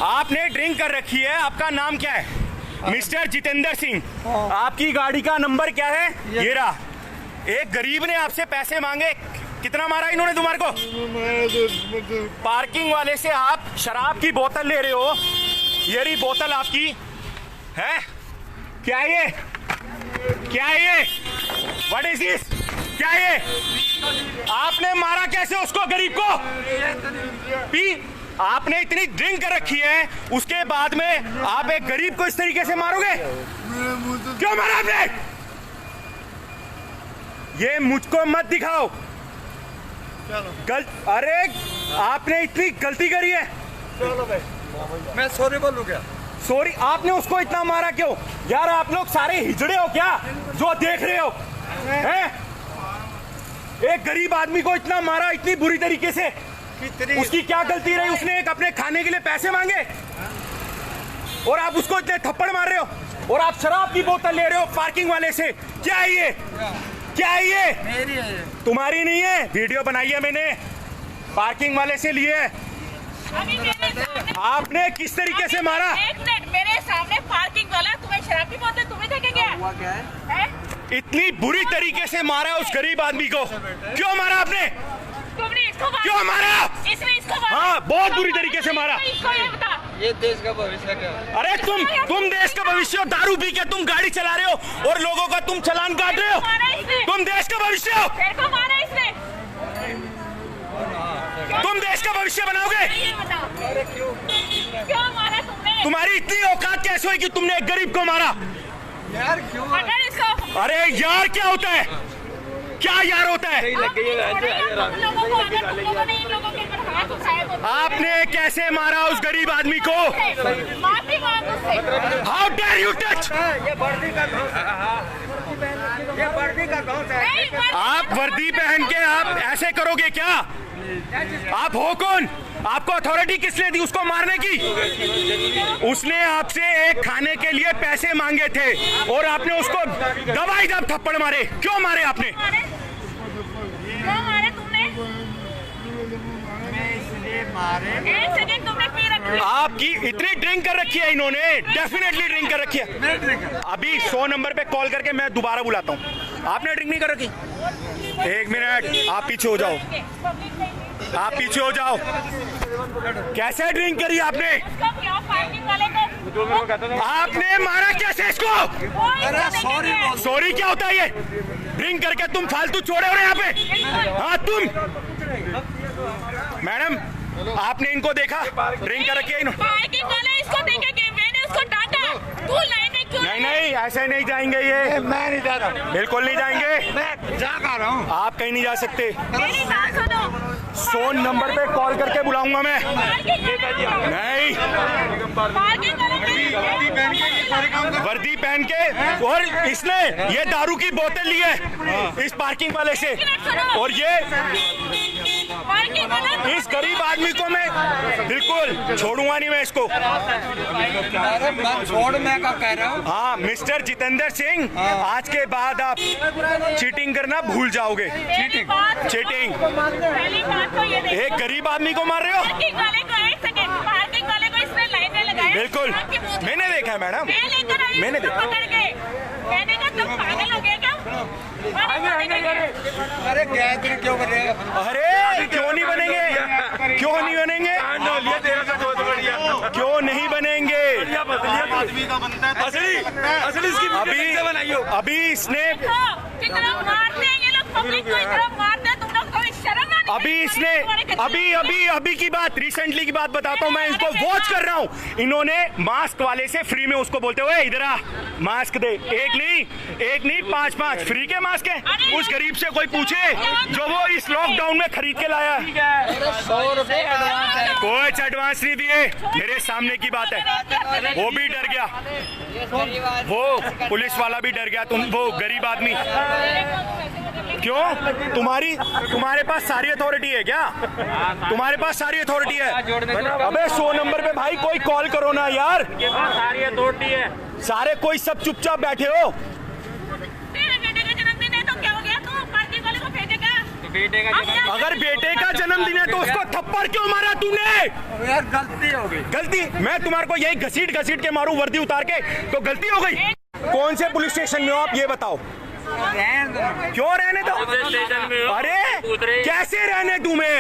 आपने ड्रिंक कर रखी है। आपका नाम क्या है? मिस्टर जितेंद्र सिंह। आपकी गाड़ी का नंबर क्या है? ये रहा। एक गरीब ने आपसे पैसे मांगे, कितना मारा इन्होंने तुम्हारे को? पार्किंग वाले से आप शराब की बोतल ले रहे हो। ये रही बोतल आपकी है। क्या ये? क्या ये? What is this? क्या ये? आपने मारा कैसे उसको, गरीब को? पी आपने इतनी ड्रिंक कर रखी है, उसके बाद में आप एक गरीब को इस तरीके से मारोगे? क्यों मारा आपने? ये मुझको मत दिखाओ। अरे आपने इतनी गलती करी है। चलो भाई, मैं सॉरी बोलूं क्या? सॉरी? आपने उसको इतना मारा क्यों यार? आप लोग सारे हिजड़े हो क्या जो देख रहे हो? हैं? एक गरीब आदमी को इतना मारा, इतनी बुरी तरीके से। उसकी क्या गलती रही? उसने एक अपने खाने के लिए पैसे मांगे और आप उसको इतने थप्पड़ मार रहे हो, और आप शराब की बोतल ले रहे हो पार्किंग वाले से। क्या है ये? क्या है ये? मेरी है। तुम्हारी नहीं है। वीडियो बनाई है मैंने, पार्किंग वाले से लिए। आपने किस तरीके से मारा? एक मिनट, मेरे सामने पार्किंग वाला तुम्हें शराब की बोतल तुम्हें देखे क्या? हुआ क्या है? इतनी बुरी तरीके से मारा उस गरीब आदमी को। क्यों मारा आपने? तुमने इसको मारा? क्यों मारा? इसने इसको मारा? हाँ, बहुत बुरी तरीके से मारा। इसको ये बता। ये देश का भविष्य क्या? अरे तुम देश का भविष्य हो। दारू पी के तुम गाड़ी चला रहे हो और लोगों का तुम चालान काट रहे हो। तुम देश का भविष्य हो। तेरे को मारा इसने? तुम देश का भविष्य बनाओगे? ये बता। क्यों मारा तुमने? तुम्हारी इतनी औकात कैसे हुई कि तुमने एक गरीब को मारा? यार क्यों? पकड़ इसको। अरे यार क्या होता है? क्या यार होता है? आपने कैसे मारा उस गरीब आदमी को? माफी मांग उससे। How dare you touch? ये वर्दी का घोंस है। आप वर्दी पहन के आप ऐसे करोगे क्या? आप हो कौन? आपको अथॉरिटी किसने दी उसको मारने की? उसने आपसे एक खाने के लिए पैसे मांगे थे और आपने उसको दबाई दब थप्पड़ मारे। क्यों मारे आपने? क्यों मारे तुमने? एक सेकंड, तुमने पी रखी है? आपकी इतनी ड्रिंक कर रखी है इन्होंने, डेफिनेटली ड्रिंक कर रखी है। अभी 100 नंबर पे कॉल करके मैं दोबारा बुलाता हूँ। आपने ड्रिंक नहीं कर रखी? एक मिनट, आप पीछे हो जाओ। आप पीछे हो जाओ। कैसे ड्रिंक करी आपने? आपने मारा कैसे इसको? सॉरी क्या होता है ये? ड्रिंक करके तुम फालतू छोड़े हो रहे यहाँ पे? हाँ तुम मैडम, आपने इनको देखा ड्रिंक कर रखी है इन्होंने? इसको देखेंगे, मैंने उसको डांटा। तू लाइने क्यों? नहीं ऐसे नहीं जाएंगे ये। मैं नहीं जा रहा। बिल्कुल नहीं जाएंगे। मैं जा रहा हूँ। आप कहीं नहीं जा सकते। मेरी बात सुनो। 100 नंबर पे कॉल करके बुलाऊंगा मैं। नहीं, वर्दी पहन के, और इसने ये दारू की बोतल ली है इस पार्किंग वाले से, और ये इस गरीब आदमी को मैं बिल्कुल छोड़ूंगा नहीं मैं इसको। अरे मैं छोड़, मैं क्या कह रहा हूँ? हाँ मिस्टर जितेंद्र सिंह, आज के बाद आप चीटिंग करना भूल जाओगे। चीटिंग। एक गरीब आदमी को मार रहे हो? बिल्कुल, मैंने देखा है मैडम, मैंने देखा। मैंने कहा तुम पागल हो गए क्या? अरे गायत्री क्यों कर रहे हो? अरे क्यों नहीं बनेंगे? क्यों नहीं बनेंगे? क्यों नहीं बनेंगे? अभी इसने कितना मारते हैं ये लोग, पब्लिक को इतना मारते हैं, तुम लोग को शर्म आनी अभी इसने अभी की बात, रिसेंटली की बात बताता हूँ मैं, इसको वॉच कर रहा हूँ। इन्होंने मास्क वाले से फ्री में उसको बोलते हुए इधर आ मास्क दे। एक नहीं 5 फ्री के मास्क है। उस गरीब से कोई पूछे जो वो इस लॉकडाउन में खरीद के लाया। 100 रुपए एडवांस है। कुछ एडवांस नहीं दिए, मेरे सामने की बात है। वो भी डर गया, वो पुलिस वाला भी डर गया। तुम वो गरीब आदमी क्यों? तुम्हारे पास सारी अथॉरिटी है क्या? तुम्हारे पास सारी अथॉरिटी है? अबे 100 नंबर पे भाई कोई कॉल करो ना यार। सारी अथॉरिटी है। सारे कोई सब चुपचाप बैठे हो। तेरे बेटे का जन्मदिन है तो क्या हो गया? तू पार्टी वाले को भेजेगा? बेटे का जन्म, अगर बेटे का जन्मदिन है तो उसको थप्पड़ क्यों मारा तूने? यार गलती हो गई। गलती? मैं तुम्हारे को यही घसीट घसीट के मारूं वर्दी उतार के तो गलती हो गई? कौन से पुलिस स्टेशन में हो आप ये बताओ? क्यों रहने दो? स्टेशन में हो। अरे कैसे रहने दूं मैं?